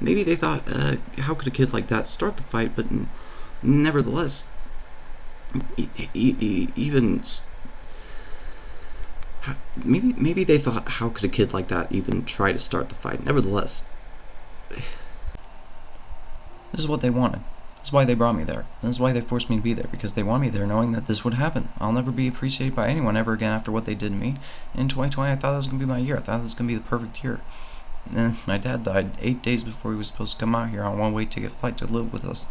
maybe they thought, how could a kid like that start the fight? But nevertheless, even maybe they thought, how could a kid like that even try to start the fight? Nevertheless, this is what they wanted. This is why they brought me there. This is why they forced me to be there, because they want me there knowing that this would happen. I'll never be appreciated by anyone ever again after what they did to me. In 2020, I thought that was going to be my year. I thought it was going to be the perfect year. And then my dad died 8 days before he was supposed to come out here on a one-way ticket flight to live with us.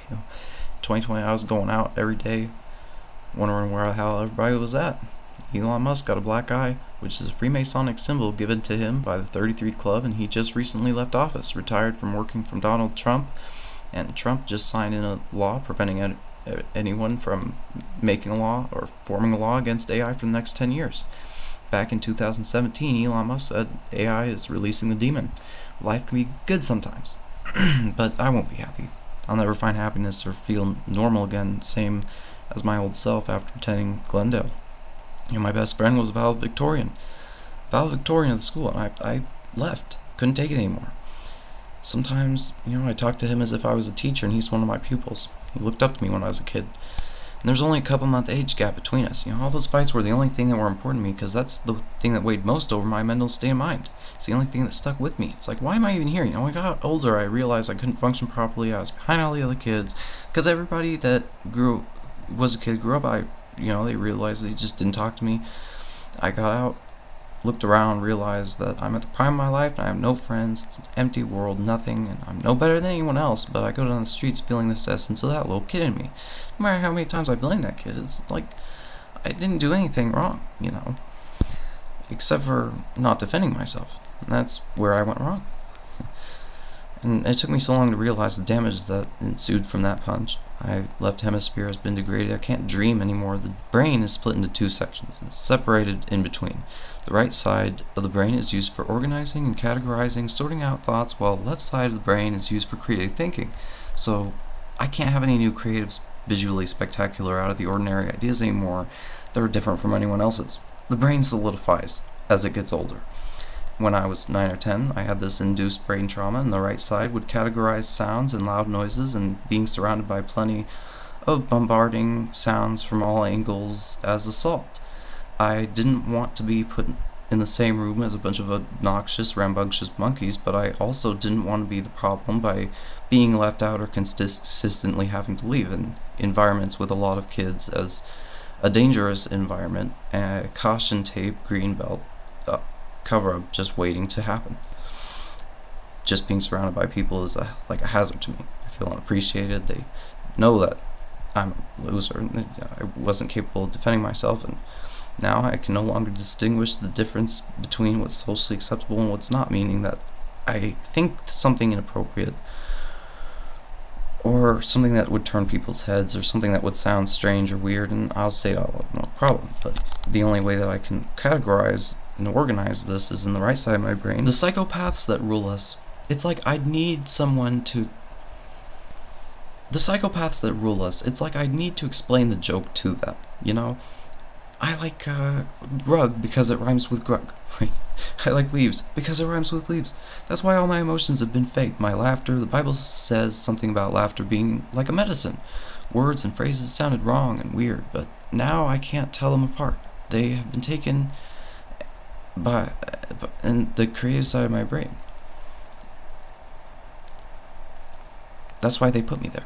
2020, I was going out every day, wondering where the hell everybody was at. Elon Musk got a black eye, which is a Freemasonic symbol given to him by the 33 Club, and he just recently left office, retired from working from Donald Trump, and Trump just signed in a law preventing anyone from making a law or forming a law against AI for the next 10 years. Back in 2017, Elon Musk said AI is releasing the demon. Life can be good sometimes, but I won't be happy. I'll never find happiness or feel normal again, same as my old self after attending Glendale. My best friend was valedictorian of the school, and I left. Couldn't take it anymore. Sometimes, I talked to him as if I was a teacher and he's one of my pupils. He looked up to me when I was a kid. And there's only a couple month age gap between us. All those fights were the only thing that were important to me, because that's the thing that weighed most over my mental state of mind. It's the only thing that stuck with me. It's like, why am I even here? When I got older, I realized I couldn't function properly. I was behind all the other kids, because everybody that was a kid grew up. They realized they just didn't talk to me. I got out, looked around, realized that I'm at the prime of my life and I have no friends. It's an empty world, nothing, and I'm no better than anyone else, but I go down the streets feeling this essence of that little kid in me. No matter how many times I blame that kid, it's like I didn't do anything wrong, except for not defending myself. And that's where I went wrong. And it took me so long to realize the damage that ensued from that punch. My left hemisphere has been degraded. I can't dream anymore. The brain is split into two sections and separated in between. The right side of the brain is used for organizing and categorizing, sorting out thoughts, while the left side of the brain is used for creative thinking. So I can't have any new creative, visually spectacular, out of the ordinary ideas anymore that are different from anyone else's. The brain solidifies as it gets older. When I was 9 or 10, I had this induced brain trauma, and the right side would categorize sounds and loud noises, and being surrounded by plenty of bombarding sounds from all angles as assault. I didn't want to be put in the same room as a bunch of obnoxious, rambunctious monkeys, but I also didn't want to be the problem by being left out or consistently having to leave in environments with a lot of kids as a dangerous environment, a caution tape green belt cover-up just waiting to happen. Just being surrounded by people is like a hazard to me. I feel unappreciated. They know that I'm a loser. I wasn't capable of defending myself, and now I can no longer distinguish the difference between what's socially acceptable and what's not, meaning that I think something inappropriate or something that would turn people's heads or something that would sound strange or weird, and I'll say it out loud, no problem. But the only way that I can categorize and organize this is in the right side of my brain. The psychopaths that rule us, it's like I'd need someone to... The psychopaths that rule us, it's like I'd need to explain the joke to them, I like rug because it rhymes with grug. I like leaves because it rhymes with leaves. That's why all my emotions have been fake. My laughter, the Bible says something about laughter being like a medicine. Words and phrases sounded wrong and weird, but now I can't tell them apart. They have been taken by in the creative side of my brain. That's why they put me there.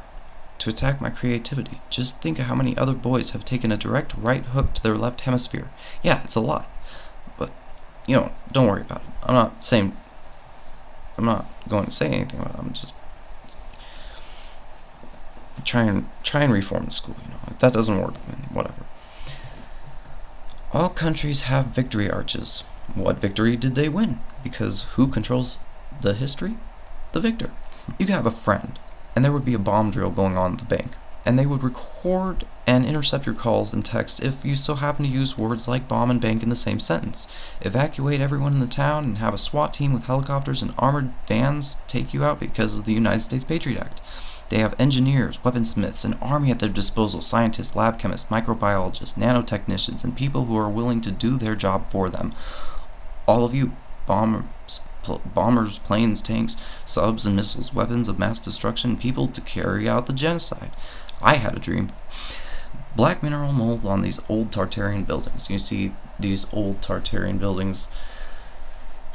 To attack my creativity. Just think of how many other boys have taken a direct right hook to their left hemisphere. Yeah, it's a lot. But, don't worry about it. I'm not going to say anything about it. I'm just try and reform the school, If that doesn't work, then whatever. All countries have victory arches. What victory did they win? Because who controls the history? The victor. You could have a friend, and there would be a bomb drill going on at the bank, and they would record and intercept your calls and texts if you so happen to use words like bomb and bank in the same sentence. Evacuate everyone in the town and have a SWAT team with helicopters and armored vans take you out because of the United States Patriot Act. They have engineers, weaponsmiths, an army at their disposal, scientists, lab chemists, microbiologists, nanotechnicians, and people who are willing to do their job for them. All of you, bombers, planes, tanks, subs and missiles, weapons of mass destruction, people to carry out the genocide. I had a dream. Black mineral mold on these old Tartarian buildings. You see these old Tartarian buildings,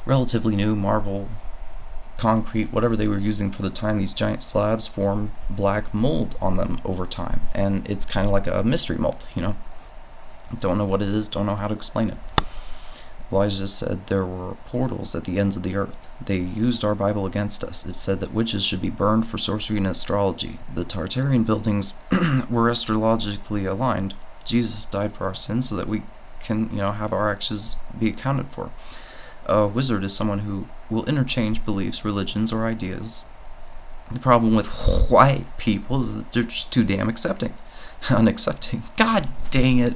relatively new, marble, concrete, whatever they were using for the time. These giant slabs form black mold on them over time, and it's kind of like a mystery mold, Don't know what it is, don't know how to explain it. Elijah said there were portals at the ends of the earth. They used our Bible against us. It said that witches should be burned for sorcery and astrology. The Tartarian buildings were astrologically aligned. Jesus died for our sins so that we can, have our actions be accounted for. A wizard is someone who will interchange beliefs, religions, or ideas. The problem with white people is that they're just too damn unaccepting. God dang it.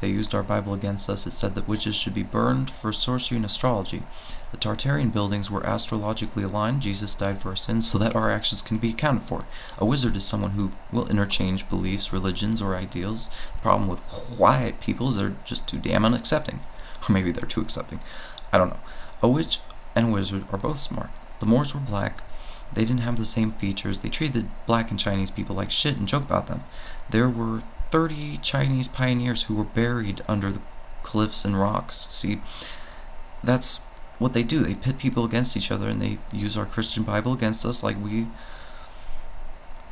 They used our Bible against us. It said that witches should be burned for sorcery and astrology. The Tartarian buildings were astrologically aligned. Jesus died for our sins so that our actions can be accounted for. A wizard is someone who will interchange beliefs, religions, or ideals. The problem with white people is they're just too damn unaccepting. Or maybe they're too accepting. I don't know. A witch and a wizard are both smart. The Moors were black. They didn't have the same features. They treated black and Chinese people like shit and joked about them. There were 30 Chinese pioneers who were buried under the cliffs and rocks. See, that's what they do. They pit people against each other, and they use our Christian Bible against us like we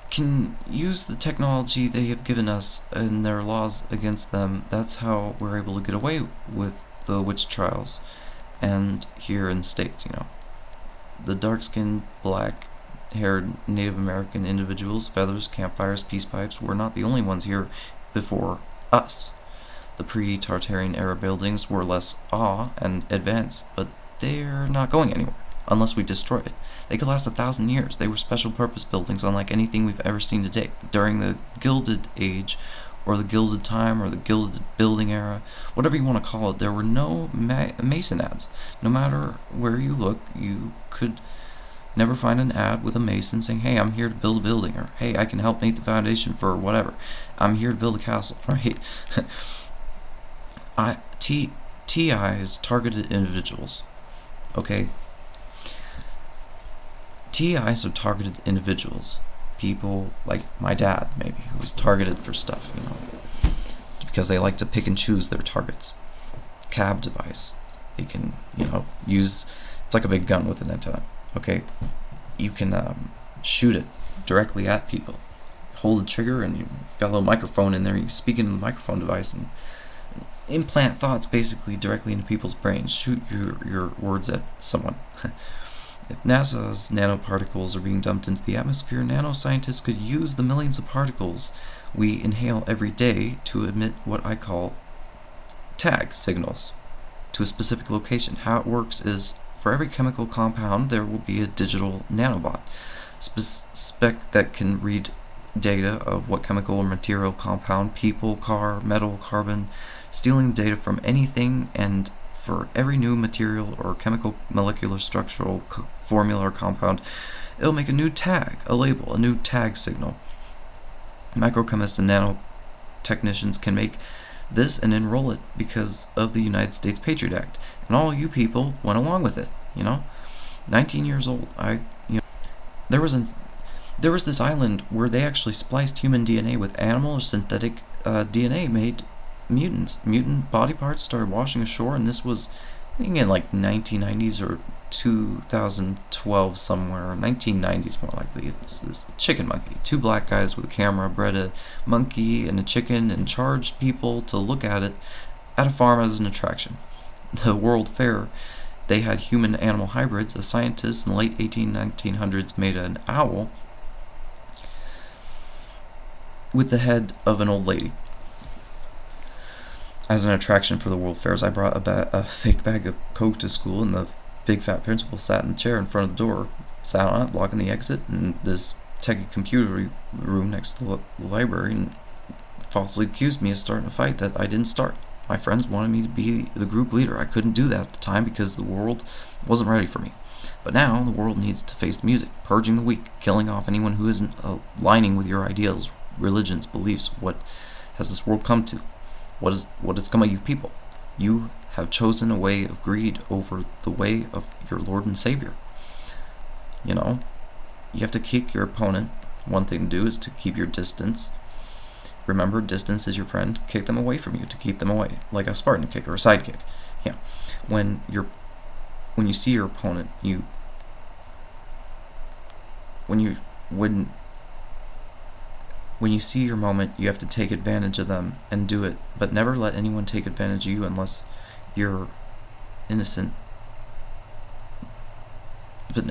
can use the technology they have given us and their laws against them. That's how we're able to get away with the witch trials. And here in the States, the dark-skinned, black-haired Native American individuals, feathers, campfires, peace pipes, were not the only ones here before us. The pre-Tartarian era buildings were less awe and advanced, but they're not going anywhere unless we destroy it. They could last 1,000 years. They were special purpose buildings unlike anything we've ever seen today. During the Gilded Age, or the Gilded Time, or the Gilded Building Era, whatever you want to call it, there were no Mason ads. No matter where you look, you could never find an ad with a mason saying, hey, I'm here to build a building, or hey, I can help make the foundation for whatever. I'm here to build a castle, right? TIs targeted individuals. Okay? TIs are targeted individuals. People like my dad, maybe, who was targeted for stuff, because they like to pick and choose their targets. Cab device. They can, use, it's like a big gun with an antenna. Okay, you can shoot it directly at people. Hold the trigger, and you got a little microphone in there. You speak into the microphone device and implant thoughts basically directly into people's brains. Shoot your words at someone. If NASA's nanoparticles are being dumped into the atmosphere, nanoscientists could use the millions of particles we inhale every day to emit what I call tag signals to a specific location. How it works is, for every chemical compound, there will be a digital nanobot spec that can read data of what chemical or material compound, people, car, metal, carbon, stealing data from anything, and for every new material or chemical, molecular, structural formula or compound, it'll make a new tag, a label, a new tag signal. Microchemists and nanotechnicians can make this and enroll it because of the United States Patriot Act. And all you people went along with it, 19 years old. There was this island where they actually spliced human DNA with animal or synthetic DNA, made mutants. Mutant body parts started washing ashore, and this was, I think, in like 1990s or 2012 somewhere, 1990s more likely. It's this chicken monkey. Two black guys with a camera bred a monkey and a chicken and charged people to look at it at a farm as an attraction. The World Fair, they had human-animal hybrids. A scientist in the late 1900s made an owl with the head of an old lady. As an attraction for the World Fairs, I brought a fake bag of Coke to school, and the big fat principal sat in the chair in front of the door, sat on it, blocking the exit, and this techie computer room next to the library, and falsely accused me of starting a fight that I didn't start. My friends wanted me to be the group leader. I couldn't do that at the time because the world wasn't ready for me. But now the world needs to face the music, purging the weak, killing off anyone who isn't aligning with your ideals, religions, beliefs. What has this world come to? What has come of you people? You have chosen a way of greed over the way of your Lord and Savior. You know, you have to kick your opponent. One thing to do is to keep your distance. Remember, distance is your friend. Kick them away from you to keep them away, like a Spartan kick or a side kick. Yeah, when you see your opponent, when you see your moment, you have to take advantage of them and do it, but never let anyone take advantage of you unless you're innocent. But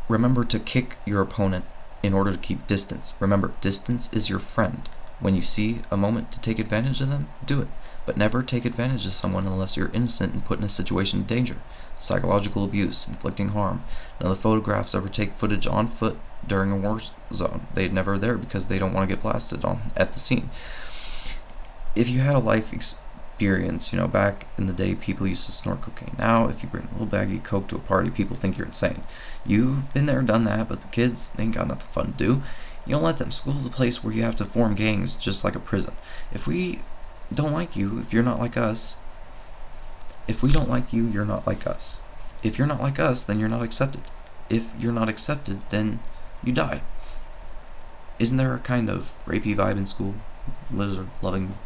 remember to kick your opponent in order to keep distance. Remember, distance is your friend. When you see a moment to take advantage of them, do it. But never take advantage of someone unless you're innocent and put in a situation of danger. Psychological abuse, inflicting harm. None of the photographs ever take footage on foot during a war zone. They're never there because they don't want to get blasted on at the scene. If you had a life experience, back in the day, people used to snort cocaine. Now, if you bring a little baggie of coke to a party, people think you're insane. You've been there, done that, but the kids ain't got nothing fun to do. You don't let them. School's a place where you have to form gangs just like a prison. If we don't like you, if you're not like us, if we don't like you, you're not like us. If you're not like us, then you're not accepted. If you're not accepted, then you die. Isn't there a kind of rapey vibe in school? Lizard loving.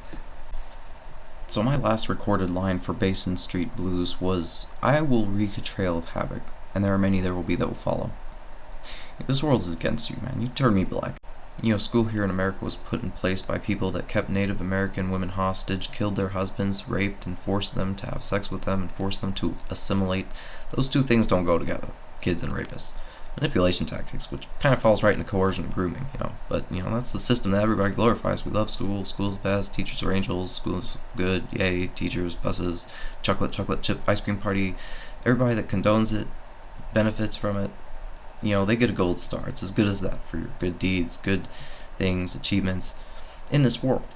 So my last recorded line for Basin Street Blues was, "I will wreak a trail of havoc, and there are many there will be that will follow." If this world is against you, man, you turn me black. School here in America was put in place by people that kept Native American women hostage, killed their husbands, raped, and forced them to have sex with them, and forced them to assimilate. Those two things don't go together, kids and rapists. Manipulation tactics, which kind of falls right into coercion and grooming, But, that's the system that everybody glorifies. We love school, school's best, teachers are angels, school's good, yay, teachers, buses, chocolate chip ice cream party. Everybody that condones it benefits from it. They get a gold star. It's as good as that for your good deeds, good things, achievements in this world.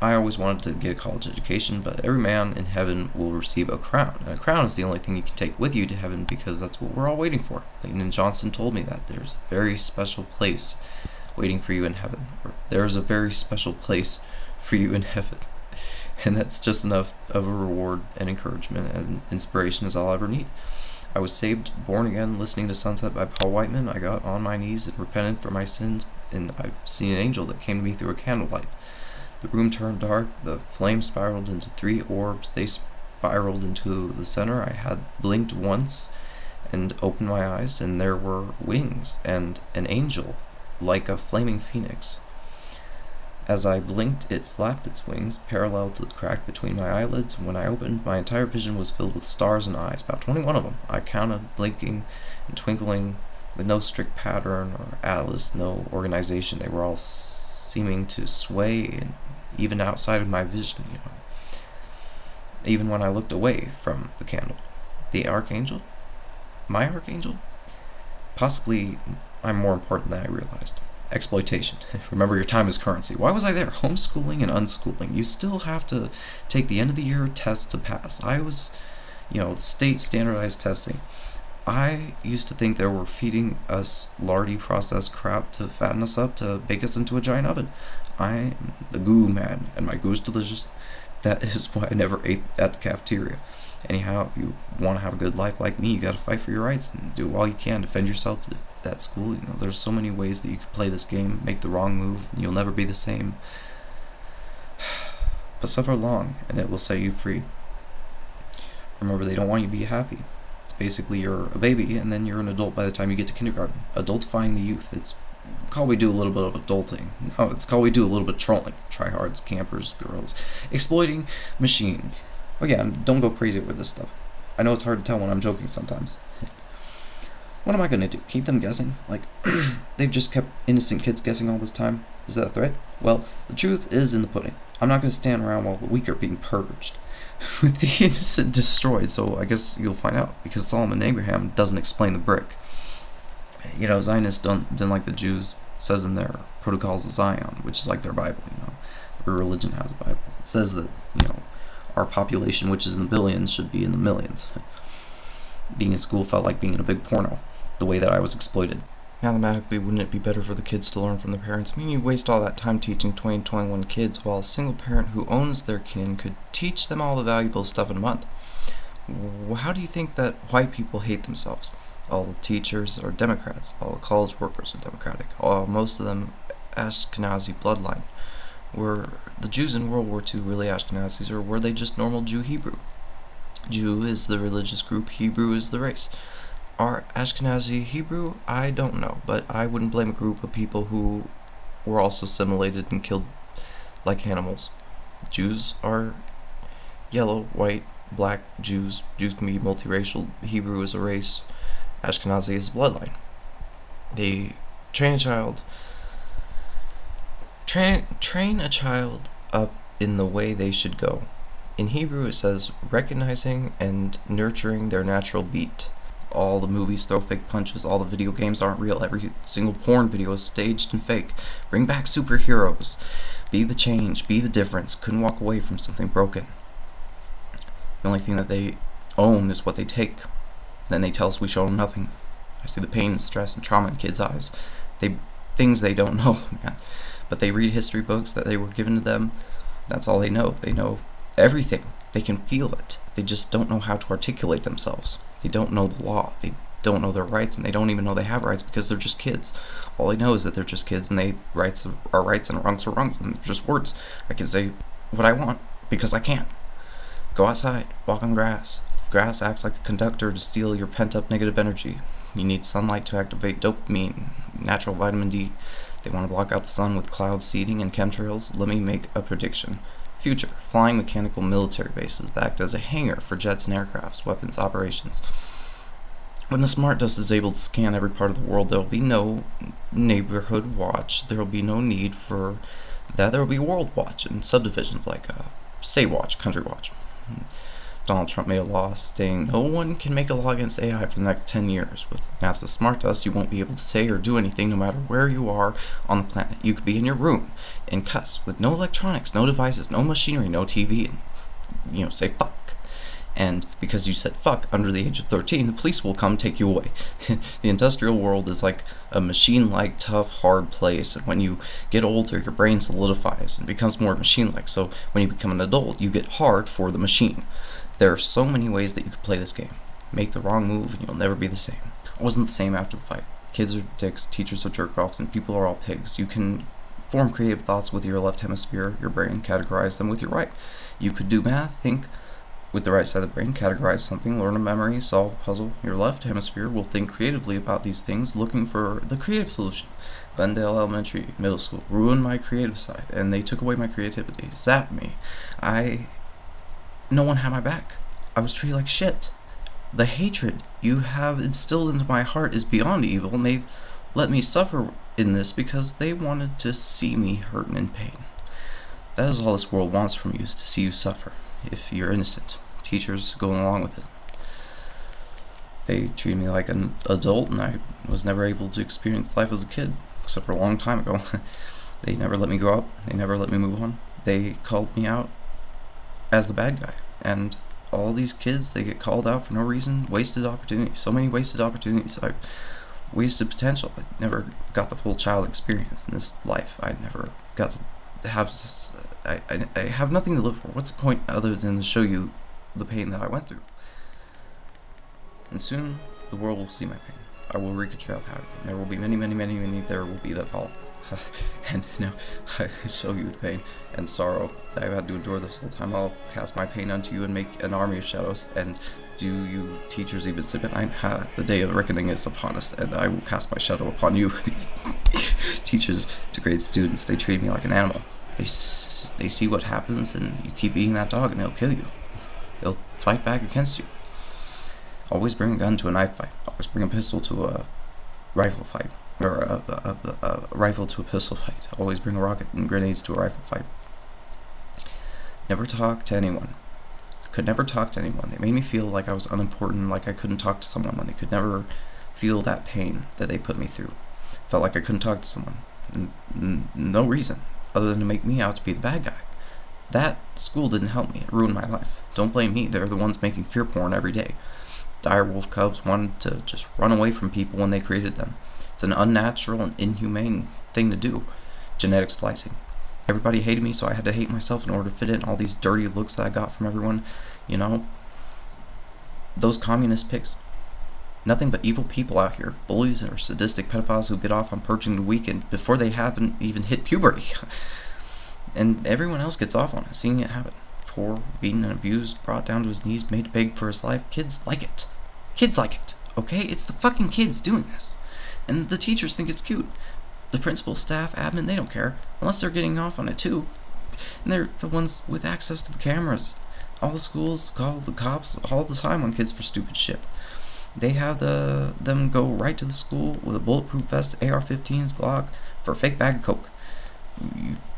I always wanted to get a college education, but every man in heaven will receive a crown. And a crown is the only thing you can take with you to heaven because that's what we're all waiting for. Lyndon Johnson told me that there's a very special place waiting for you in heaven. Or there's a very special place for you in heaven. And that's just enough of a reward and encouragement and inspiration is all I ever need. I was saved, born again, listening to Sunset by Paul Whiteman. I got on my knees and repented for my sins, and I've seen an angel that came to me through a candlelight. The room turned dark, the flames spiraled into 3 orbs. They spiraled into the center. I had blinked once and opened my eyes, and there were wings and an angel, like a flaming phoenix. As I blinked, it flapped its wings parallel to the crack between my eyelids. When I opened, my entire vision was filled with stars and eyes, about 21 of them. I counted, blinking and twinkling, with no strict pattern or atlas, no organization. They were all seeming to sway, and even outside of my vision, Even when I looked away from the candle. The archangel? My archangel? Possibly I'm more important than I realized. Exploitation. Remember, your time is currency. Why was I there? Homeschooling and unschooling. You still have to take the end of the year test to pass. I was, state standardized testing. I used to think they were feeding us lardy processed crap to fatten us up, to bake us into a giant oven. I am the goo man, and my goo's delicious. That is why I never ate at the cafeteria. Anyhow, if you want to have a good life like me, you gotta fight for your rights and do all you can, defend yourself at school. There's so many ways that you can play this game, make the wrong move, and you'll never be the same. But suffer long, and it will set you free. Remember, they don't want you to be happy. It's basically you're a baby, and then you're an adult by the time you get to kindergarten. Adultifying the youth. It's called we do a little bit of adulting. No, it's called we do a little bit of trolling. Tryhards, campers, girls. Exploiting machines. Again, don't go crazy with this stuff. I know it's hard to tell when I'm joking sometimes. What am I going to do? Keep them guessing? They've just kept innocent kids guessing all this time? Is that a threat? Well, the truth is in the pudding. I'm not going to stand around while the weak are being purged. With the innocent destroyed, so I guess you'll find out. Because Solomon Abraham doesn't explain the brick. Zionists didn't like the Jews. It says in their Protocols of Zion, which is like their Bible, Every religion has a Bible. It says that, our population, which is in the billions, should be in the millions. Being in school felt like being in a big porno, the way that I was exploited. Mathematically, wouldn't it be better for the kids to learn from their parents? I mean, you waste all that time teaching 20 to 21 kids while a single parent who owns their kin could teach them all the valuable stuff in a month. How do you think that white people hate themselves? All the teachers are Democrats. All the college workers are Democratic. Most of them Ashkenazi bloodline. Were the Jews in World War II really Ashkenazis, or were they just normal Jew Hebrew? Jew is the religious group, Hebrew is the race. Are Ashkenazi Hebrew? I don't know, but I wouldn't blame a group of people who were also assimilated and killed like animals. Jews are yellow, white, black Jews. Jews can be multiracial. Hebrew is a race. Ashkenazi is a bloodline. They train a child up in the way they should go. In Hebrew, it says recognizing and nurturing their natural beat. All the movies throw fake punches. All the video games aren't real. Every single porn video is staged and fake. Bring back superheroes. Be the change. Be the difference. Couldn't walk away from something broken. The only thing that they own is what they take. Then they tell us we show them nothing. I see the pain and stress and trauma in kids' eyes. Things they don't know, man. But they read history books that they were given to them. That's all they know. They know everything. They can feel it. They just don't know how to articulate themselves. They don't know the law. They don't know their rights, and they don't even know they have rights because they're just kids. All they know is that they're just kids, and rights are rights and wrongs are wrongs, and they're just words. I can say what I want because I can. Go outside. Walk on grass. Grass acts like a conductor to steal your pent-up negative energy. You need sunlight to activate dopamine, natural vitamin D. They want to block out the sun with cloud seeding and chemtrails. Let me make a prediction. Future, flying mechanical military bases that act as a hangar for jets and aircrafts, weapons, operations. When the smart dust is able to scan every part of the world, there will be no neighborhood watch. There will be no need for that. There will be world watch and subdivisions like state watch, country watch. Donald Trump made a law stating no one can make a law against AI for the next 10 years. With NASA's smart dust, you won't be able to say or do anything no matter where you are on the planet. You could be in your room and cuss with no electronics, no devices, no machinery, no TV, and, say fuck. And because you said fuck under the age of 13, the police will come take you away. The industrial world is like a machine-like, tough, hard place. And when you get older, your brain solidifies and becomes more machine-like. So when you become an adult, you get hard for the machine. There are so many ways that you could play this game. Make the wrong move and you'll never be the same. I wasn't the same after the fight. Kids are dicks, teachers are jerk-offs, and people are all pigs. You can form creative thoughts with your left hemisphere, your brain, categorize them with your right. You could do math, think with the right side of the brain, categorize something, learn a memory, solve a puzzle. Your left hemisphere will think creatively about these things, looking for the creative solution. Glendale Elementary, middle school, ruined my creative side, and they took away my creativity, zapped me. No one had my back. I was treated like shit. The hatred you have instilled into my heart is beyond evil, and they let me suffer in this because they wanted to see me hurt and in pain. That is all this world wants from you, is to see you suffer, if you're innocent. Teachers going along with it. They treated me like an adult, and I was never able to experience life as a kid, except for a long time ago. They never let me grow up. They never let me move on. They called me out as the bad guy. And all these kids, they get called out for no reason. Wasted opportunities. So many wasted opportunities. I wasted potential. I never got the full child experience in this life. I never got to have this. I have nothing to live for. What's the point other than to show you the pain that I went through? And soon, the world will see my pain. I will wreak a trail of havoc. There will be many, many, many, many there will be that fall. And I show you the pain and sorrow that I've had to endure this whole time. I'll cast my pain unto you and make an army of shadows. And do you teachers even sleep at night? The day of reckoning is upon us, and I will cast my shadow upon you. Teachers degrade students. They treat me like an animal. They see what happens, and you keep eating that dog, and they'll kill you. They'll fight back against you. Always bring a gun to a knife fight. Always bring a pistol to a rifle fight. Or a rifle to a pistol fight. Always bring a rocket and grenades to a rifle fight. Never talk to anyone. Could never talk to anyone. They made me feel like I was unimportant, like I couldn't talk to someone, when they could never feel that pain that they put me through. Felt like I couldn't talk to someone. No reason, other than to make me out to be the bad guy. That school didn't help me. It ruined my life. Don't blame me. They're the ones making fear porn every day. Dire wolf cubs wanted to just run away from people when they created them. It's an unnatural and inhumane thing to do. Genetic splicing. Everybody hated me, so I had to hate myself in order to fit in all these dirty looks that I got from everyone. You know, those communist pigs. Nothing but evil people out here, bullies or sadistic pedophiles who get off on purging the weak and before they haven't even hit puberty. And everyone else gets off on it, seeing it happen. Poor, beaten and abused, brought down to his knees, made to beg for his life. Kids like it. Kids like it, okay? It's the fucking kids doing this. And the teachers think it's cute. The principal, staff, admin, they don't care. Unless they're getting off on it too. And they're the ones with access to the cameras. All the schools call the cops all the time on kids for stupid shit. They have them go right to the school with a bulletproof vest, AR-15s, Glock, for a fake bag of coke.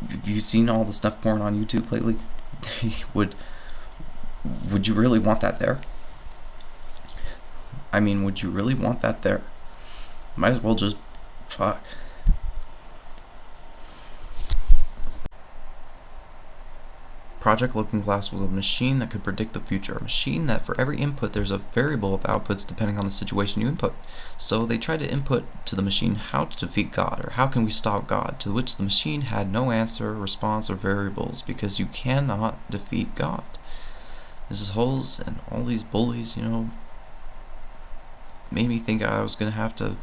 Have you seen all the snuff porn on YouTube lately? Would you really want that there? I mean, would you really want that there? Might as well just fuck. Project Looking Glass was a machine that could predict the future, a machine that for every input there's a variable of outputs depending on the situation you input. So they tried to input to the machine how to defeat God, or how can we stop God, to which the machine had no answer, response, or variables, because you cannot defeat God. Mrs. Holes and all these bullies, made me think I was going to have to...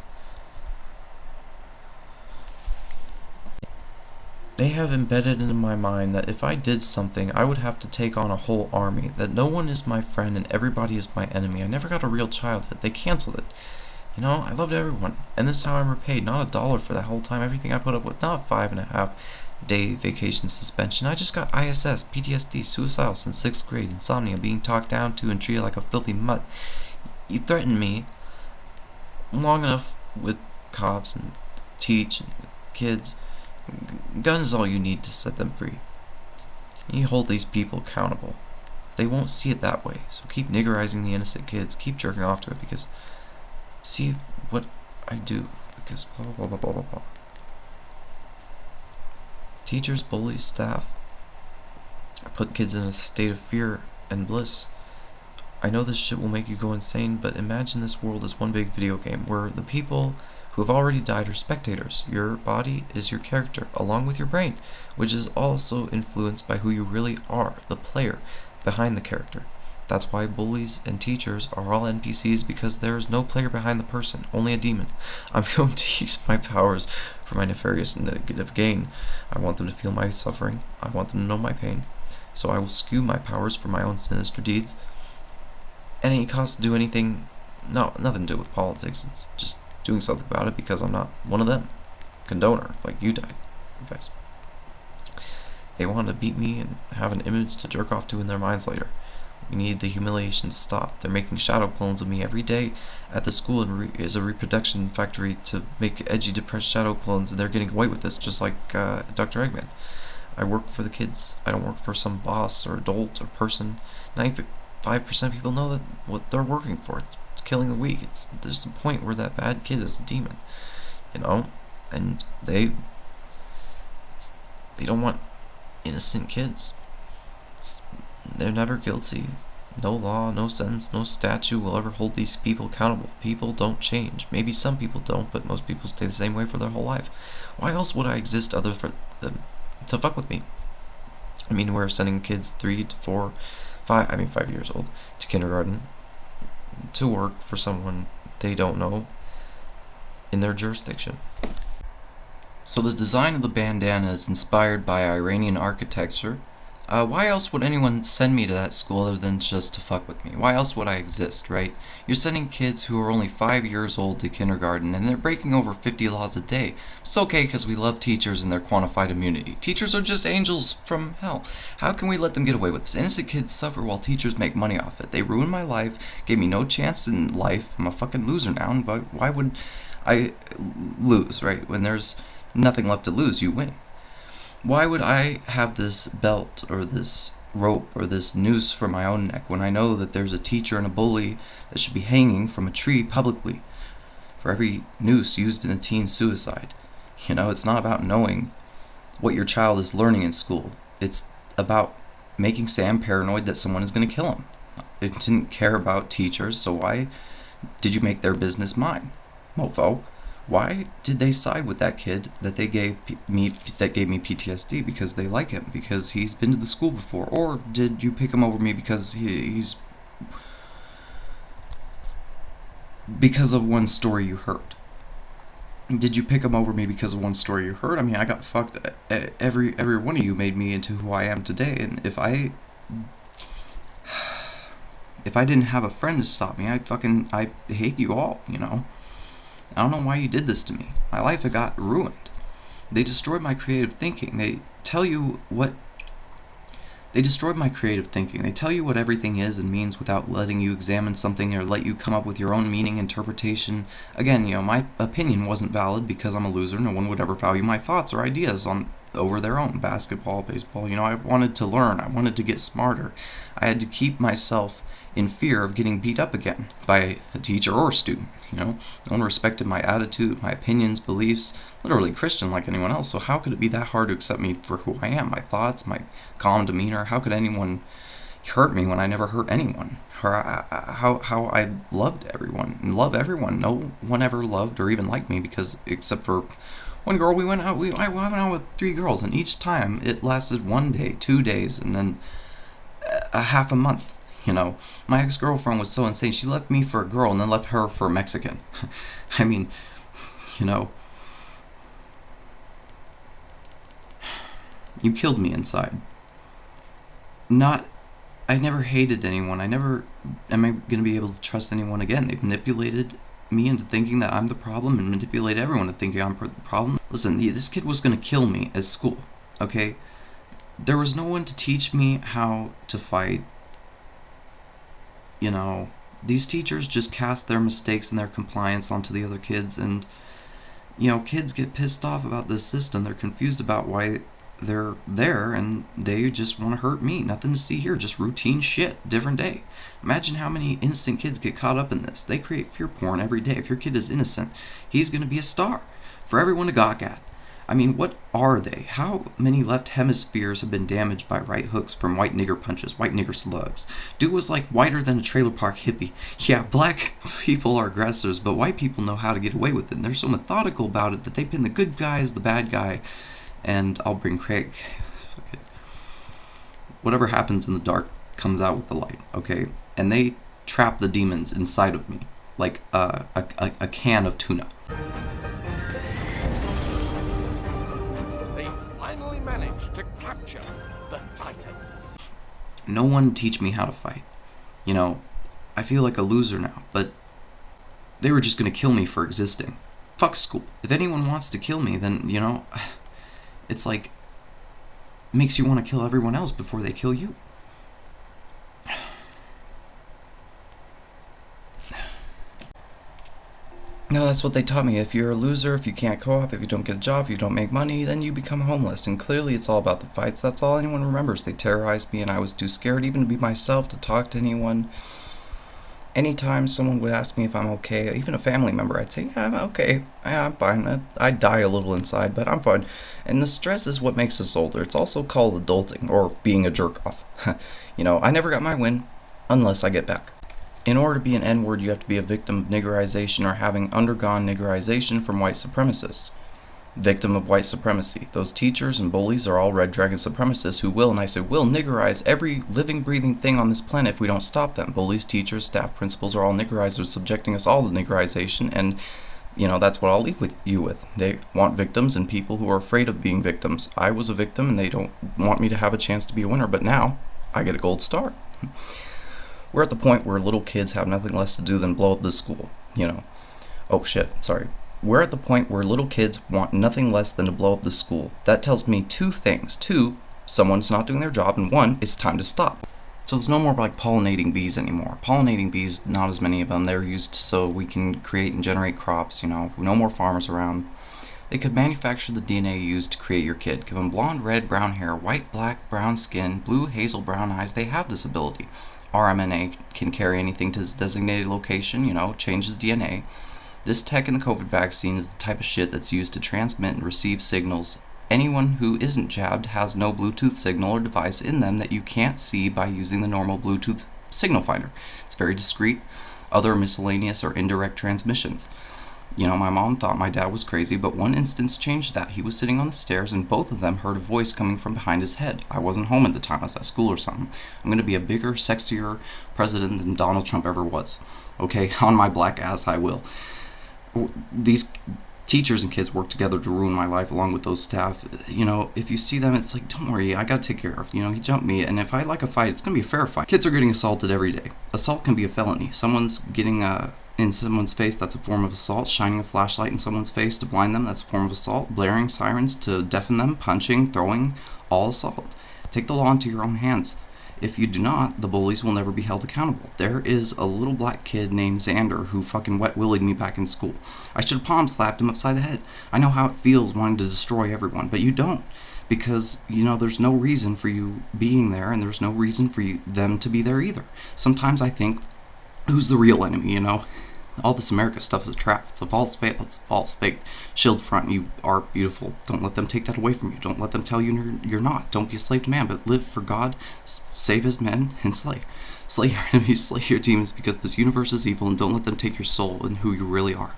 They have embedded into my mind that if I did something, I would have to take on a whole army, that no one is my friend and everybody is my enemy. I never got a real childhood. They canceled it. I loved everyone, and this is how I'm repaid. Not $1 for that whole time, everything I put up with. Not a 5.5-day vacation suspension. I just got ISS, PTSD, suicidal since 6th grade, insomnia, being talked down to and treated like a filthy mutt. You threatened me long enough with cops and teach and with kids. Gun is all you need to set them free. You hold these people accountable. They won't see it that way, so keep niggerizing the innocent kids. Keep jerking off to it, because see what I do, because blah blah blah blah blah blah. Teachers, bullies, staff put kids in a state of fear and bliss. I know this shit will make you go insane, but imagine this world as one big video game where the people who have already died are spectators. Your body is your character, along with your brain, which is also influenced by who you really are, the player behind the character. That's why bullies and teachers are all NPCs, because there is no player behind the person, only a demon. I'm going to use my powers for my nefarious and negative gain. I want them to feel my suffering. I want them to know my pain. So I will skew my powers for my own sinister deeds. At any cost to do anything, nothing to do with politics. It's just doing something about it because I'm not one of them. Condoner, like you died, guys. They want to beat me and have an image to jerk off to in their minds later. We need the humiliation to stop. They're making shadow clones of me every day at the school and is a reproduction factory to make edgy, depressed shadow clones, and they're getting away with this, just like Dr. Eggman. I work for the kids. I don't work for some boss or adult or person. 95% of people know that what they're working for. It's killing the weak. There's a point where that bad kid is a demon, and they don't want innocent kids. They're never guilty. No law, no sentence, no statute will ever hold these people accountable. People don't change. Maybe some people don't, but most people stay the same way for their whole life. Why else would I exist other for them to fuck with me? I mean, we're sending kids 3 to 4, 5 years old to kindergarten to work for someone they don't know in their jurisdiction. So the design of the bandana is inspired by Iranian architecture. Why else would anyone send me to that school other than just to fuck with me? Why else would I exist, right? You're sending kids who are only 5 years old to kindergarten, and they're breaking over 50 laws a day. It's okay because we love teachers and their quantified immunity. Teachers are just angels from hell. How can we let them get away with this? Innocent kids suffer while teachers make money off it. They ruined my life, gave me no chance in life. I'm a fucking loser now, and why would I lose, right? When there's nothing left to lose, you win. Why would I have this belt or this rope or this noose for my own neck when I know that there's a teacher and a bully that should be hanging from a tree publicly for every noose used in a teen suicide? It's not about knowing what your child is learning in school. It's about making Sam paranoid that someone is going to kill him. It didn't care about teachers, so why did you make their business mine, mofo? Why did they side with that kid that gave me PTSD? Because they like him, because he's been to the school before, or did you pick him over me because he's because of one story you heard? Did you pick him over me because of one story you heard? I mean, I got fucked. Every one of you made me into who I am today, and if I didn't have a friend to stop me, I hate you all, you know? I don't know why you did this to me. My life had got ruined. They destroyed my creative thinking. They destroyed my creative thinking. They tell you what everything is and means without letting you examine something or let you come up with your own meaning, interpretation. Again, you know, my opinion wasn't valid because I'm a loser. No one would ever value my thoughts or ideas over their own. Basketball, baseball, you know, I wanted to learn. I wanted to get smarter. I had to keep myself in fear of getting beat up again by a teacher or a student, you know. No one respected my attitude, my opinions, beliefs, literally Christian like anyone else, so how could it be that hard to accept me for who I am, my thoughts, my calm demeanor? How could anyone hurt me when I never hurt anyone? How I loved everyone, and love everyone. No one ever loved or even liked me because, except for one girl, I went out with 3 girls, and each time it lasted 1 day, 2 days, and then a half a month. You know, my ex-girlfriend was so insane. She left me for a girl and then left her for a Mexican. I mean, you know, you killed me inside. I never hated anyone. I never am I going to be able to trust anyone again. They've manipulated me into thinking that I'm the problem and manipulate everyone into thinking I'm the problem. Listen, this kid was going to kill me at school, okay? There was no one to teach me how to fight. You know, these teachers just cast their mistakes and their compliance onto the other kids, and, you know, kids get pissed off about this system. They're confused about why they're there, and they just want to hurt me. Nothing to see here, just routine shit, different day. Imagine how many innocent kids get caught up in this. They create fear porn every day. If your kid is innocent, he's going to be a star for everyone to gawk at. I mean, what are they? How many left hemispheres have been damaged by right hooks from white nigger punches, white nigger slugs? Dude was like whiter than a trailer park hippie. Yeah, black people are aggressors, but white people know how to get away with it. And they're so methodical about it that they pin the good guy as the bad guy. And I'll bring Craig. Fuck it. Whatever happens in the dark comes out with the light, okay? And they trap the demons inside of me like a can of tuna. Managed to capture the Titans. No one teach me how to fight. You know, I feel like a loser now, but they were just gonna kill me for existing. Fuck school. If anyone wants to kill me, then, you know, it's like, makes you want to kill everyone else before they kill you. No, that's what they taught me. If you're a loser, if you can't co-op, if you don't get a job, if you don't make money, then you become homeless. And clearly it's all about the fights. That's all anyone remembers. They terrorized me, and I was too scared even to be myself, to talk to anyone. Anytime someone would ask me if I'm okay, even a family member, I'd say, yeah, I'm okay. Yeah, I'm fine. I'd die a little inside, but I'm fine. And the stress is what makes us older. It's also called adulting, or being a jerk-off. You know, I never got my win, unless I get back. In order to be an N-word, you have to be a victim of niggerization or having undergone niggerization from white supremacists. Victim of white supremacy. Those teachers and bullies are all red dragon supremacists who will, and I say will, niggerize every living, breathing thing on this planet if we don't stop them. Bullies, teachers, staff, principals are all niggerizers, subjecting us all to niggerization, and, you know, that's what I'll leave with you with. They want victims and people who are afraid of being victims. I was a victim, and they don't want me to have a chance to be a winner, but now I get a gold star. We're at the point where little kids have nothing less to do than blow up this school, you know. Oh shit, sorry. We're at the point where little kids want nothing less than to blow up the school. That tells me 2 things. 2, someone's not doing their job, and 1, it's time to stop. So there's no more like pollinating bees anymore. Pollinating bees, not as many of them. They're used so we can create and generate crops, you know. No more farmers around. They could manufacture the DNA used to create your kid. Give them blonde, red, brown hair, white, black, brown skin, blue, hazel, brown eyes. They have this ability. RMNA can carry anything to its designated location, you know, change the DNA. This tech in the COVID vaccine is the type of shit that's used to transmit and receive signals. Anyone who isn't jabbed has no Bluetooth signal or device in them that you can't see by using the normal Bluetooth signal finder. It's very discreet. Other miscellaneous or indirect transmissions. You know, my mom thought my dad was crazy, but one instance changed that. He was sitting on the stairs, and both of them heard a voice coming from behind his head. I wasn't home at the time. I was at school or something. I'm going to be a bigger, sexier president than Donald Trump ever was. Okay, on my black ass, I will. These teachers and kids work together to ruin my life along with those staff. You know, if you see them, it's like, don't worry, I gotta take care of. You know, he jumped me, and if I like a fight, it's gonna be a fair fight. Kids are getting assaulted every day. Assault can be a felony. Someone's getting in someone's face, that's a form of assault. Shining a flashlight in someone's face to blind them, that's a form of assault. Blaring sirens to deafen them, punching, throwing, all assault. Take the law into your own hands. If you do not, the bullies will never be held accountable. There is a little black kid named Xander who fucking wet-willied me back in school. I should have palm slapped him upside the head. I know how it feels wanting to destroy everyone, but you don't. Because, you know, there's no reason for you being there, and there's no reason for them to be there either. Sometimes I think, who's the real enemy, you know? All this America stuff is a trap. It's a false veil. It's a false fake shield front. You are beautiful. Don't let them take that away from you. Don't let them tell you you're not. Don't be a slave to man, but live for God, save his men, and slay. Slay your enemies, slay your demons, because this universe is evil, and don't let them take your soul and who you really are.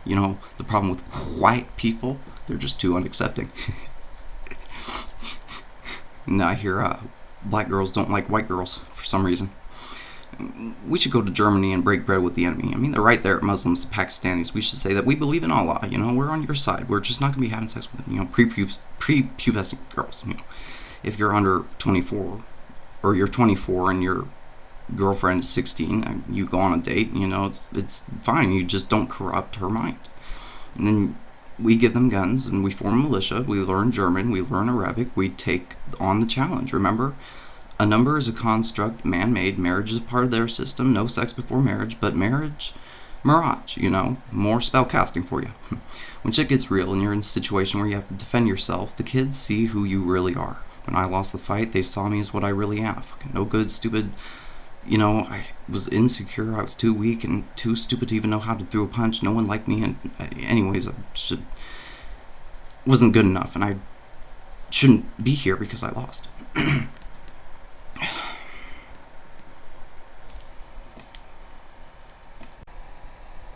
You know, the problem with white people, they're just too unaccepting. And I hear black girls don't like white girls for some reason. We should go to Germany and break bread with the enemy. I mean, they're right there, Muslims, the Pakistanis. We should say that we believe in Allah. You know, we're on your side. We're just not going to be having sex with them. You know, prepubescent girls. You know, if you're under 24, or you're 24 and your girlfriend is 16, and you go on a date. You know, it's fine. You just don't corrupt her mind. And then we give them guns and we form a militia. We learn German. We learn Arabic. We take on the challenge. Remember. A number is a construct, man-made. Marriage is a part of their system. No sex before marriage, but marriage, mirage, you know, more spell casting for you. When shit gets real and you're in a situation where you have to defend yourself, the kids see who you really are. When I lost the fight, they saw me as what I really am. Fucking no good, stupid. You know, I was insecure. I was too weak and too stupid to even know how to throw a punch. No one liked me, and anyways, wasn't good enough, and I shouldn't be here because I lost.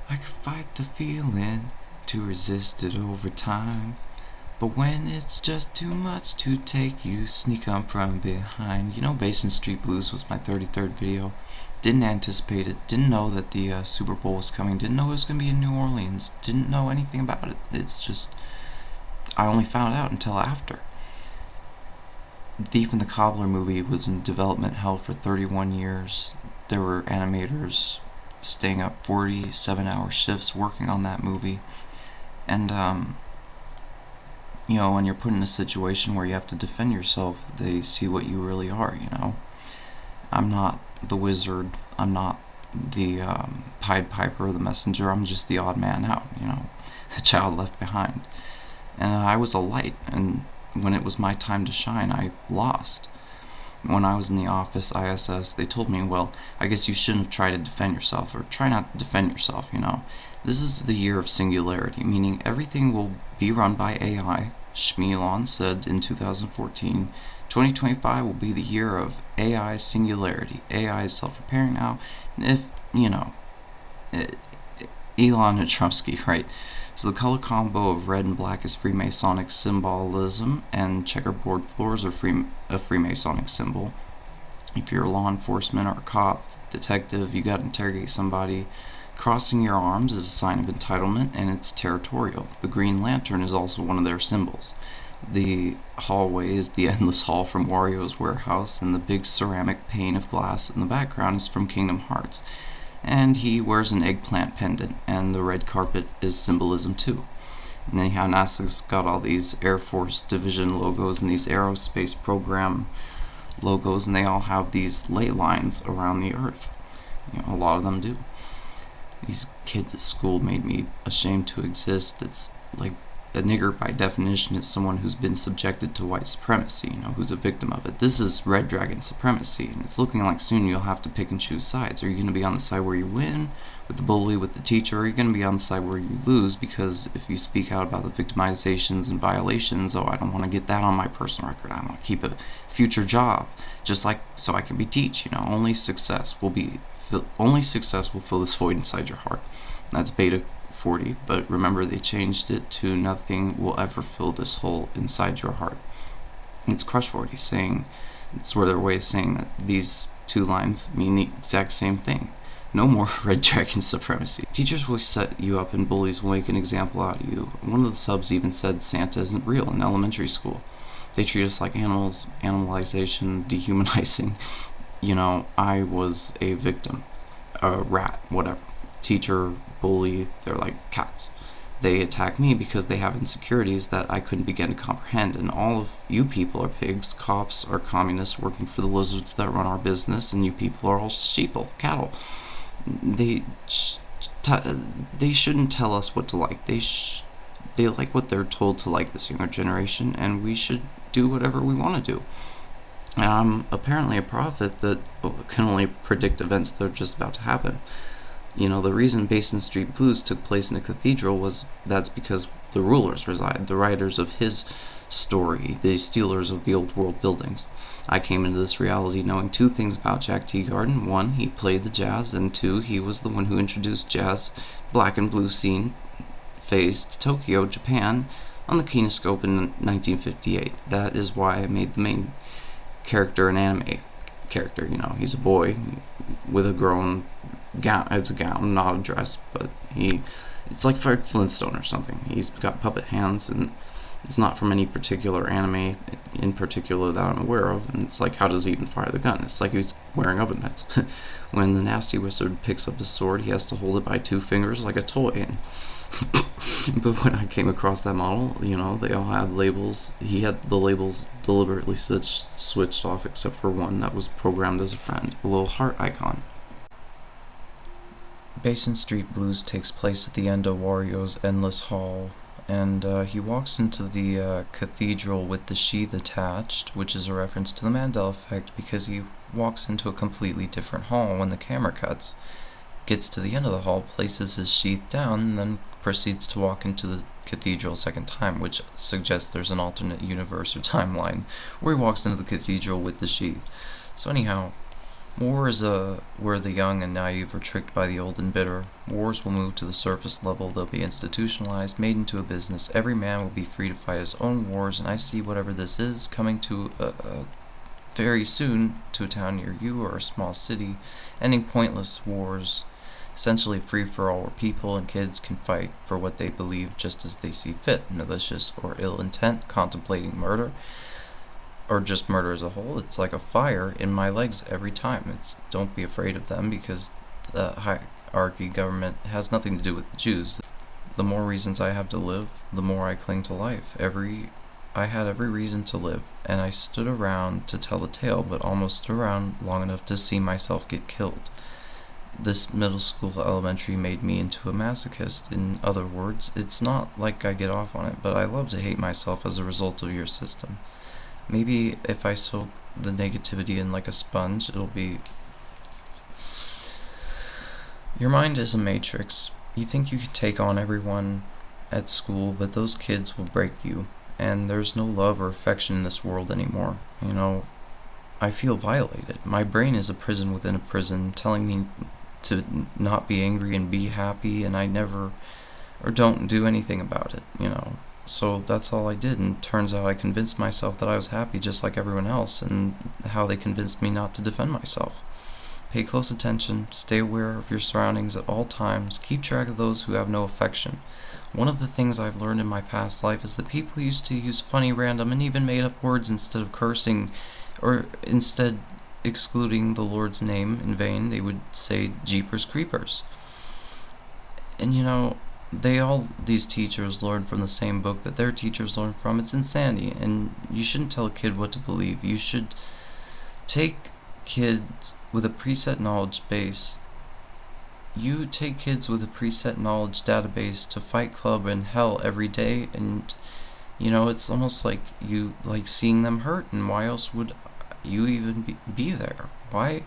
I could fight the feeling to resist it over time, but when it's just too much to take, you sneak up from behind. You know, Basin Street Blues was my 33rd video. Didn't anticipate it. Didn't know that the Super Bowl was coming. Didn't know it was going to be in New Orleans. Didn't know anything about it. It's just, I only found out until after. Thief and the Cobbler movie was in development hell for 31 years. There were animators staying up 47-hour shifts working on that movie. And, you know, when you're put in a situation where you have to defend yourself, they see what you really are, you know. I'm not the wizard. I'm not the Pied Piper or the messenger. I'm just the odd man out, you know, the child left behind. And I was a light, and when it was my time to shine, I lost. When I was in the office, ISS, they told me, well, I guess you shouldn't have tried to defend yourself, or try not to defend yourself, you know. This is the year of singularity, meaning everything will be run by AI. Shmi Elon said in 2014, 2025 will be the year of AI singularity. AI is self-repairing now. If, you know, Elon and Trumpsky, right? So the color combo of red and black is Freemasonic symbolism, and checkerboard floors are a Freemasonic symbol. If you're a law enforcement or a cop, detective, you gotta interrogate somebody. Crossing your arms is a sign of entitlement, and it's territorial. The Green Lantern is also one of their symbols. The hallway is the endless hall from Wario's warehouse, and the big ceramic pane of glass in the background is from Kingdom Hearts. And he wears an eggplant pendant, and the red carpet is symbolism too. And anyhow, NASA's got all these Air Force Division logos and these aerospace program logos, and they all have these ley lines around the Earth. You know, a lot of them do. These kids at school made me ashamed to exist. It's like a nigger, by definition, is someone who's been subjected to white supremacy, you know, who's a victim of it. This is red dragon supremacy, and it's looking like soon you'll have to pick and choose sides. Are you going to be on the side where you win with the bully, with the teacher, or are you going to be on the side where you lose? Because if you speak out about the victimizations and violations, oh, I don't want to get that on my personal record. I want to keep a future job, just like so I can be teach. You know, only success will fill this void inside your heart. That's Beta 40, but remember they changed it to nothing will ever fill this hole inside your heart. It's Crush 40 saying, it's their way of saying that these two lines mean the exact same thing. No more red dragon supremacy. Teachers will set you up and bullies will make an example out of you. One of the subs even said Santa isn't real in elementary school. They treat us like animals, animalization, dehumanizing. I was a victim, a rat, whatever. Teacher, bully, they're like cats. They attack me because they have insecurities that I couldn't begin to comprehend, and all of you people are pigs, cops are communists working for the lizards that run our business, and you people are all sheeple, cattle. They shouldn't tell us what to like. They like what they're told to like, this younger generation, and we should do whatever we want to do. And I'm apparently a prophet that can only predict events that are just about to happen. The reason Basin Street Blues took place in a cathedral that's because the rulers reside, the writers of his story, the stealers of the old world buildings. I came into this reality knowing two things about Jack Teagarden. One, he played the jazz, and two, he was the one who introduced jazz, black and blue scene phase to Tokyo, Japan, on the kinescope in 1958. That is why I made the main character an anime character. He's a boy with a grown gown. It's a gown, not a dress, but it's like Fred Flintstone or something. He's got puppet hands, and it's not from any particular anime in particular that I'm aware of. And it's like, how does he even fire the gun? It's like he's wearing oven mitts. When the nasty wizard picks up his sword, he has to hold it by two fingers like a toy. And but when I came across that model, they all had labels. He had the labels deliberately switched off, except for one that was programmed as a friend, a little heart icon. Basin Street Blues takes place at the end of Wario's Endless Hall, and he walks into the cathedral with the sheath attached, which is a reference to the Mandela effect because he walks into a completely different hall when the camera cuts. Gets to the end of the hall, places his sheath down, and then proceeds to walk into the cathedral a second time, which suggests there's an alternate universe or timeline where he walks into the cathedral with the sheath. So anyhow, wars where the young and naive are tricked by the old and bitter. Wars will move to the surface level, they'll be institutionalized, made into a business. Every man will be free to fight his own wars, and I see whatever this is coming to very soon to a town near you or a small city, ending pointless wars. Essentially free for all, where people and kids can fight for what they believe just as they see fit, malicious or ill intent, contemplating murder, or just murder as a whole. It's like a fire in my legs every time. Don't be afraid of them, because the hierarchy government has nothing to do with the Jews. The more reasons I have to live, the more I cling to life. I had every reason to live, and I stood around to tell the tale, but almost stood around long enough to see myself get killed. This middle school elementary made me into a masochist. In other words, it's not like I get off on it, but I love to hate myself as a result of your system. Maybe if I soak the negativity in like a sponge, it'll be... Your mind is a matrix. You think you can take on everyone at school, but those kids will break you, and there's no love or affection in this world anymore. I feel violated. My brain is a prison within a prison, telling me to not be angry and be happy, and I never, or don't do anything about it, So that's all I did, and turns out I convinced myself that I was happy just like everyone else, and how they convinced me not to defend myself. Pay close attention, stay aware of your surroundings at all times, keep track of those who have no affection. One of the things I've learned in my past life is that people used to use funny, random, and even made-up words instead of cursing, or instead excluding the Lord's name in vain. They would say Jeepers Creepers. And these teachers learn from the same book that their teachers learn from. It's insanity, and you shouldn't tell a kid what to believe. You should take kids with a preset knowledge base. You take kids with a preset knowledge database to Fight Club and hell every day, and it's almost like you like seeing them hurt, and why else would you even be there? Why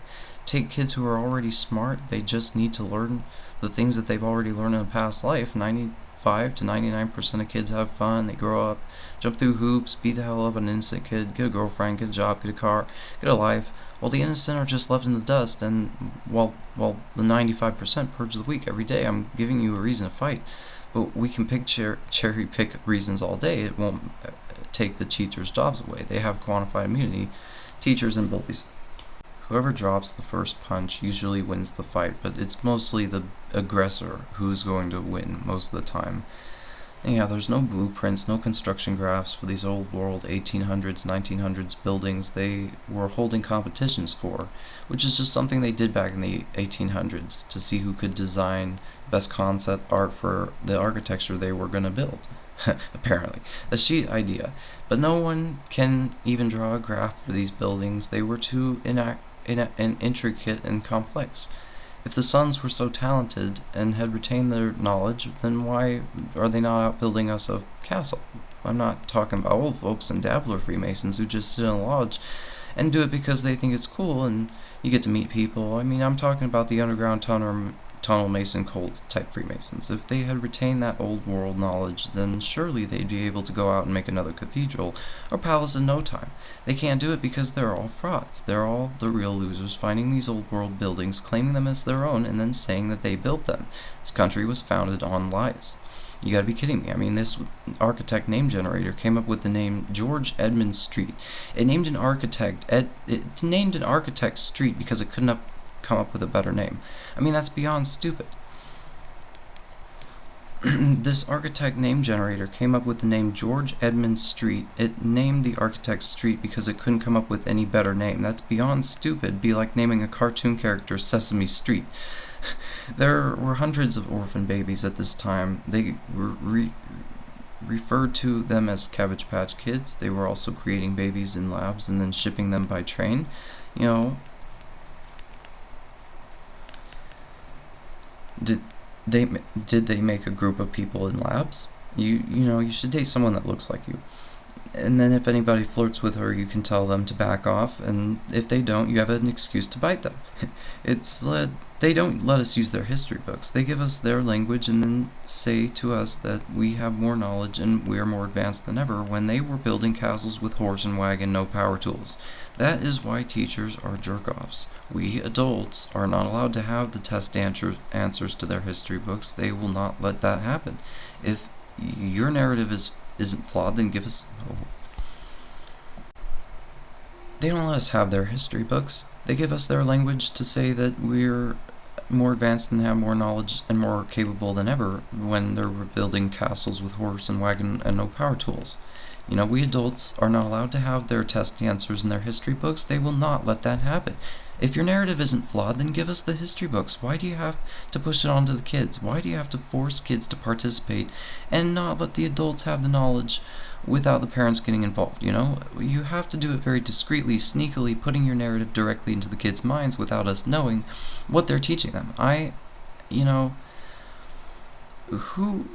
take kids who are already smart? They just need to learn the things that they've already learned in a past life. 95 to 99% of kids have fun. They grow up, jump through hoops, be the hell of an innocent kid, get a girlfriend, get a job, get a car, get a life, while the innocent are just left in the dust. And while the 95% purge the weak every day, I'm giving you a reason to fight. But we can cherry pick reasons all day. It won't take the teachers' jobs away. They have quantified immunity, teachers and bullies. Whoever drops the first punch usually wins the fight, but it's mostly the aggressor who's going to win most of the time. And yeah, there's no blueprints, no construction graphs for these old world 1800s, 1900s buildings they were holding competitions for, which is just something they did back in the 1800s to see who could design best concept art for the architecture they were going to build. Apparently. That's the idea. But no one can even draw a graph for these buildings. They were too intricate and complex. If the sons were so talented and had retained their knowledge, then why are they not outbuilding us a castle? I'm not talking about old folks and dabbler Freemasons who just sit in a lodge and do it because they think it's cool and you get to meet people. I mean, I'm talking about the underground tunnel mason cult type Freemasons. If they had retained that old world knowledge, then surely they'd be able to go out and make another cathedral or palace in no time. They can't do it because they're all frauds. They're all the real losers, finding these old world buildings, claiming them as their own, and then saying that they built them. This country was founded on lies. You gotta be kidding me. I mean, this architect name generator came up with the name George Edmund Street. It named an architect Street because it couldn't come up with a better name. I mean, that's beyond stupid. This architect name generator came up with the name George Edmund Street. It named the architect Street because it couldn't come up with any better name. That's beyond stupid. It'd be like naming a cartoon character Sesame Street. There were hundreds of orphan babies at this time. They were referred to them as Cabbage Patch Kids. They were also creating babies in labs and then shipping them by train. You know, Did they make a group of people in labs? You should date someone that looks like you. And then if anybody flirts with her, you can tell them to back off, and if they don't, you have an excuse to bite them. They don't let us use their history books. They give us their language and then say to us that we have more knowledge and we are more advanced than ever when they were building castles with horse and wagon, no power tools. That is why teachers are jerk-offs. We adults are not allowed to have the test answers to their history books. They will not let that happen. If your narrative isn't flawed, then give us... They don't let us have their history books. They give us their language to say that we're more advanced and have more knowledge and more capable than ever when they're building castles with horse and wagon and no power tools. We adults are not allowed to have their test answers in their history books. They will not let that happen. If your narrative isn't flawed, then give us the history books. Why do you have to push it on to the kids? Why do you have to force kids to participate and not let the adults have the knowledge without the parents getting involved? You have to do it very discreetly, sneakily, putting your narrative directly into the kids' minds without us knowing what they're teaching them. Who